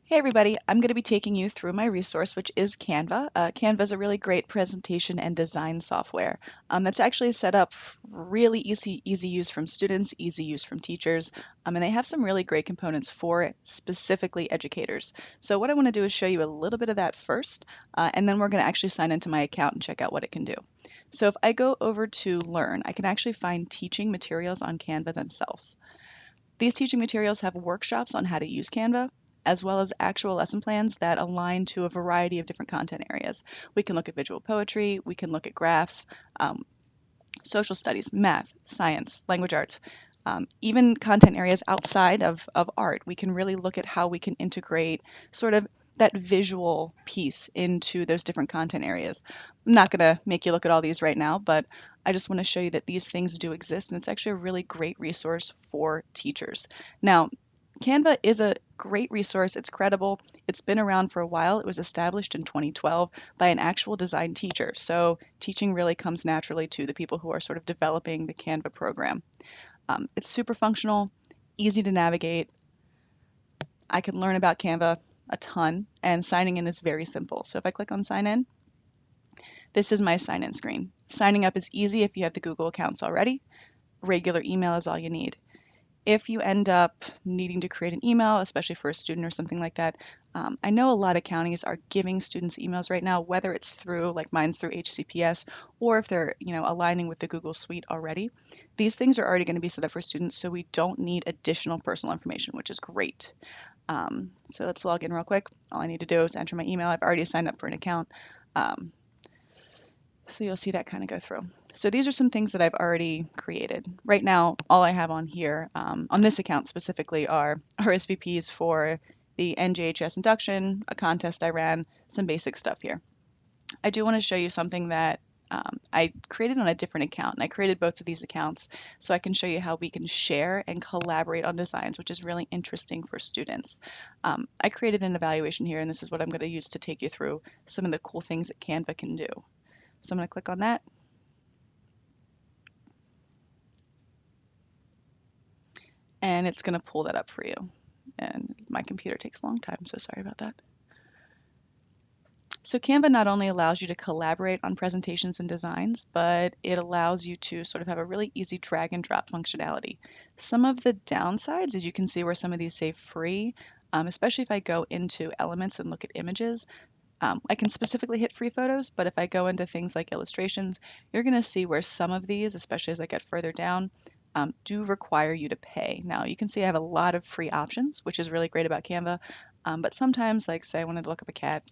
Hey everybody, I'm going to be taking you through my resource, which is Canva. Canva is a really great presentation and design software that's actually set up really easy use from students, easy use from teachers, and they have some really great components for specifically educators. So what I want to do is show you a little bit of that first, and then we're going to actually sign into my account and check out what it can do. So if I go over to Learn, I can actually find teaching materials on Canva themselves. These teaching materials have workshops on how to use Canva, as well as actual lesson plans that align to a variety of different content areas. We can look at visual poetry, we can look at graphs, um, social studies, math, science, language arts, even content areas outside of art. We can really look at how we can integrate sort of that visual piece into those different content areas. I'm not going to make you look at all these right now, but I just want to show you that these things do exist, and it's actually a really great resource for teachers. Now, Canva is a great resource. It's credible. It's been around for a while. It was established in 2012 by an actual design teacher. So teaching really comes naturally to the people who are sort of developing the Canva program. It's super functional, easy to navigate. I can learn about Canva a ton, and signing in is very simple. So if I click on sign in, this is my sign in screen. Signing up is easy if you have the Google accounts already. Regular email is all you need. If you end up needing to create an email, especially for a student or something like that, I know a lot of counties are giving students emails right now, whether it's through, like mine's through HCPS, or if they're, aligning with the Google Suite already. These things are already going to be set up for students, so we don't need additional personal information, which is great. So let's log in real quick. All I need to do is enter my email. I've already signed up for an account. Um, so you'll see that kind of go through. So these are some things that I've already created. Right now, all I have on here, on this account specifically, are RSVPs for the NJHS induction, a contest I ran, some basic stuff here. I do want to show you something that I created on a different account, and I created both of these accounts so I can show you how we can share and collaborate on designs, which is really interesting for students. I created an evaluation here, and this is what I'm going to use to take you through some of the cool things that Canva can do. So I'm going to click on that. And it's going to pull that up for you. And my computer takes a long time, so sorry about that. So Canva not only allows you to collaborate on presentations and designs, but it allows you to sort of have a really easy drag and drop functionality. Some of the downsides, as you can see where some of these say free, especially if I go into elements and look at images, I can specifically hit free photos, but if I go into things like illustrations, you're going to see where some of these, especially as I get further down, do require you to pay. Now, you can see I have a lot of free options, which is really great about Canva, but sometimes, like say I wanted to look up a cat,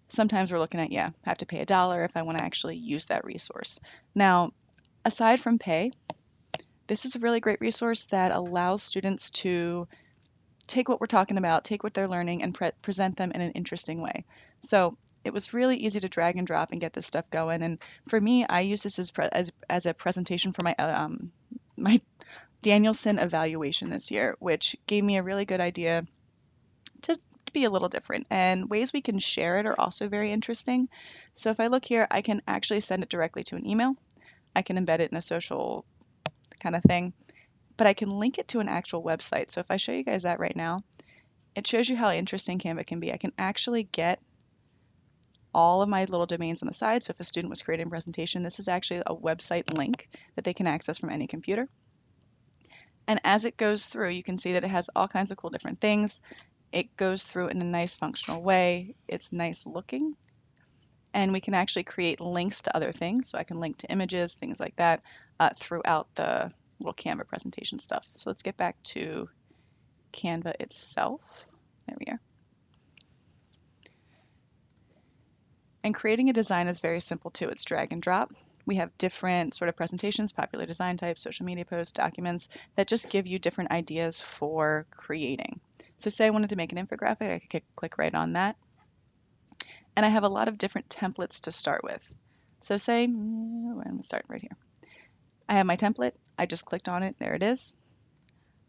sometimes we're looking at, yeah, I have to pay $1 if I want to actually use that resource. Now, aside from pay, this is a really great resource that allows students to take what we're talking about, take what they're learning, and present them in an interesting way. So it was really easy to drag and drop and get this stuff going. And for me, I use this as a presentation for my Danielson evaluation this year, which gave me a really good idea to be a little different. And ways we can share it are also very interesting. So if I look here, I can actually send it directly to an email. I can embed it in a social kind of thing, but I can link it to an actual website. So if I show you guys that right now, it shows you how interesting Canva can be. I can actually get all of my little domains on the side. So if a student was creating a presentation, this is actually a website link that they can access from any computer. And as it goes through, you can see that it has all kinds of cool different things. It goes through in a nice functional way. It's nice looking. And we can actually create links to other things. So I can link to images, things like that, throughout the little Canva presentation stuff. So let's get back to Canva itself. There we are. And creating a design is very simple too. It's drag and drop. We have different sort of presentations, popular design types, social media posts, documents that just give you different ideas for creating. So say I wanted to make an infographic, I could click right on that. And I have a lot of different templates to start with. So say, I'm going to start right here. I have my template. I just clicked on it. There it is.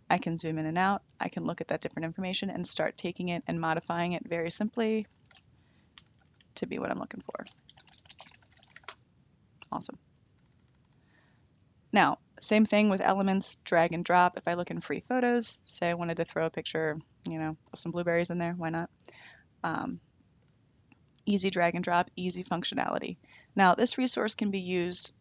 I can zoom in and out. I can look at that different information and start taking it and modifying it very simply to be what I'm looking for. Awesome. Now, same thing with elements, drag and drop. If I look in free photos, say I wanted to throw a picture, of some blueberries in there, why not? Um, Easy drag and drop, easy functionality. Now, this resource can be used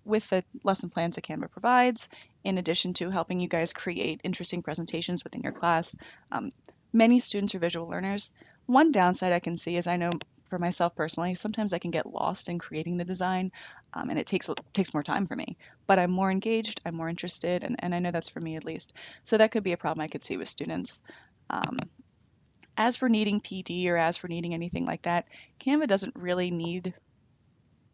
with the lesson plans that Canva provides, in addition to helping you guys create interesting presentations within your class. Um, Many students are visual learners. One downside I can see is I know for myself personally, sometimes I can get lost in creating the design, and it takes more time for me. But I'm more engaged, I'm more interested, and I know that's for me at least. So that could be a problem I could see with students. Um, as for needing PD or as for needing anything like that, Canva doesn't really need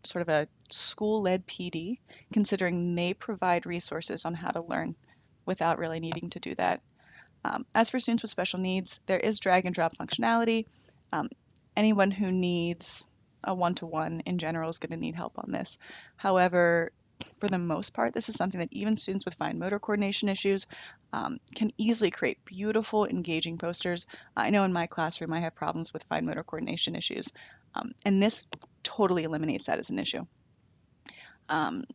sort of a school-led PD, considering they provide resources on how to learn without really needing to do that. As for students with special needs, there is drag and drop functionality. Um, Anyone who needs a one-to-one in general is going to need help on this. However, for the most part, this is something that even students with fine motor coordination issues can easily create beautiful, engaging posters. I know in my classroom I have problems with fine motor coordination issues, and this totally eliminates that as an issue. Um,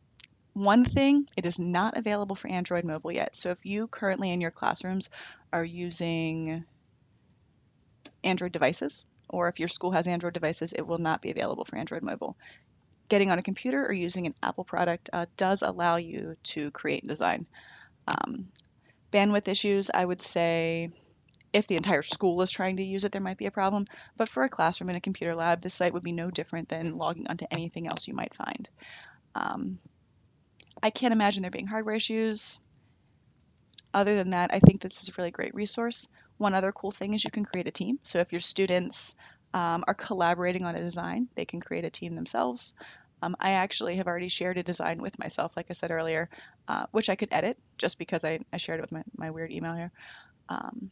One thing, it is not available for Android mobile yet. So if you currently in your classrooms are using Android devices, or if your school has Android devices, it will not be available for Android mobile. Getting on a computer or using an Apple product does allow you to create and design. Um, Bandwidth issues, I would say if the entire school is trying to use it, there might be a problem. But for a classroom in a computer lab, this site would be no different than logging onto anything else you might find. Um, I can't imagine there being hardware issues. Other than that, I think this is a really great resource. One other cool thing is you can create a team. So if your students are collaborating on a design, they can create a team themselves. I actually have already shared a design with myself, like I said earlier, which I could edit just because I shared it with my weird email here. Um,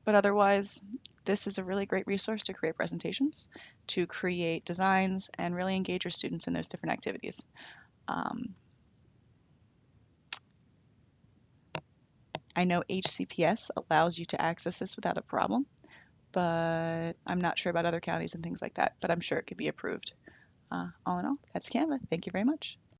but otherwise, this is a really great resource to create presentations, to create designs, and really engage your students in those different activities. Um, I know HCPS allows you to access this without a problem, but I'm not sure about other counties and things like that, but I'm sure it could be approved. All in all, that's Canva. Thank you very much.